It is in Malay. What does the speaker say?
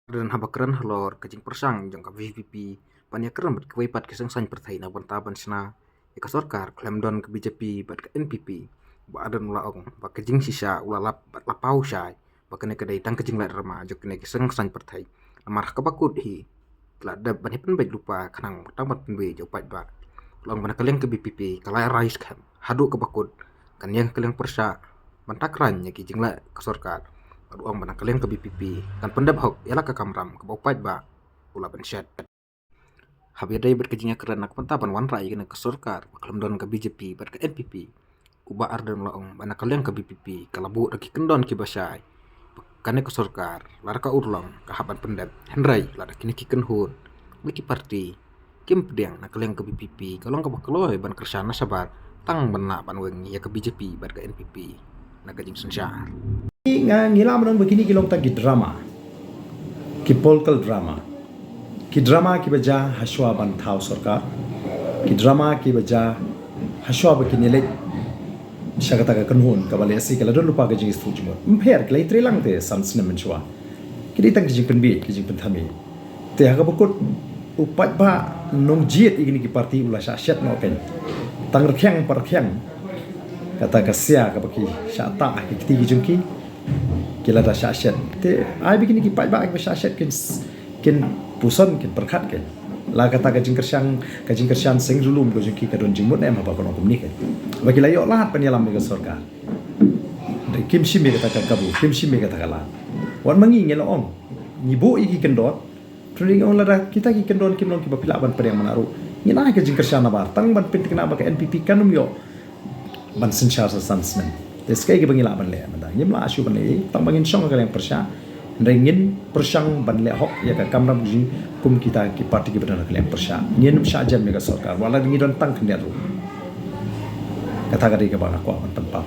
Dan habakran halor kajing persang jong ka VVP pania keren bat kwaipat kisang san perthai na bantaban sna ika sarkar klaim don ke BJP bat ke NPP ba adan ulaong ba kajing sisa ulalap bat lapau syai ba kene kedai tang kajing lat rama jok kene kisang san perthai amar kabakut hi kelada ban hipen baik lupa kanang tamat penbe jok pat ba long bana kaleng ke BPP kalai rais kam hadu kabakut kan yang kaleng persa bantakran nya kijing la ke sarkar ruang bana kaleng ke BPP kan pendap hok ialah ke kamram ke baupat ba ula ban syat habis dai berkejinya kerana nak pentaban wan rai kena ke sarkar kelam don ke BJP ber ke NPP kuba ardan laong bana kaleng ke BPP kalabu raki kendon ki basai kane ke sarkar lar ka urlong ka haban pendap henrai lar kini ki kenhun wiki parti kim pedang nak kaleng ke BPP kalong ke bakloi ban kersana sabar tang bana ban wengi ya ke BJP ber ke NPP nak kajing sensyar ngila manon begini kilong tagi drama ki political drama ki drama ki baja haswa ban thau sarkar ki drama ki baja haswa begini lek syagata ka kanhun ka bale asi kala don lupa ga jing stu jumot mpher klai trelang te sansne menchwa kidi tang jing penbi ki jing penthami te ha ka bukut upat ba nong jiet igini ki parti ula syat no pen tang rkhyang par rkhyang kata kasya ka baki syata ki kiti jungki kila da syashat te ai begini ki pai ba ki syashat kin puson kin perkhat kin la kata ka jingkersang sing zulum ko jingki ka don jingmut em apa kono kumni kin bagi la yo lahat penyalam ke sarkar de kim shimi kata ka kabu kim shimi kata kala wan mangi ngelo ong nyibu iki kendot truling on la kita ki kendon kim non ki bapila ban pereng manaru ngina ka jingkersang na bar tang ban pit kena ba ka NPP kanum yo ban sensyar sa sansmen deskai ke bangila ban le manda nyimla asu ban le tang bangin song ka yang persya ringin persang ban le hok ya ka kamram jing kum kita ki parti ki badana ka yang persya nyen sya jam mega sarkar wala ngi don tang kenya ru kata ka di ka bana ko ban tanpa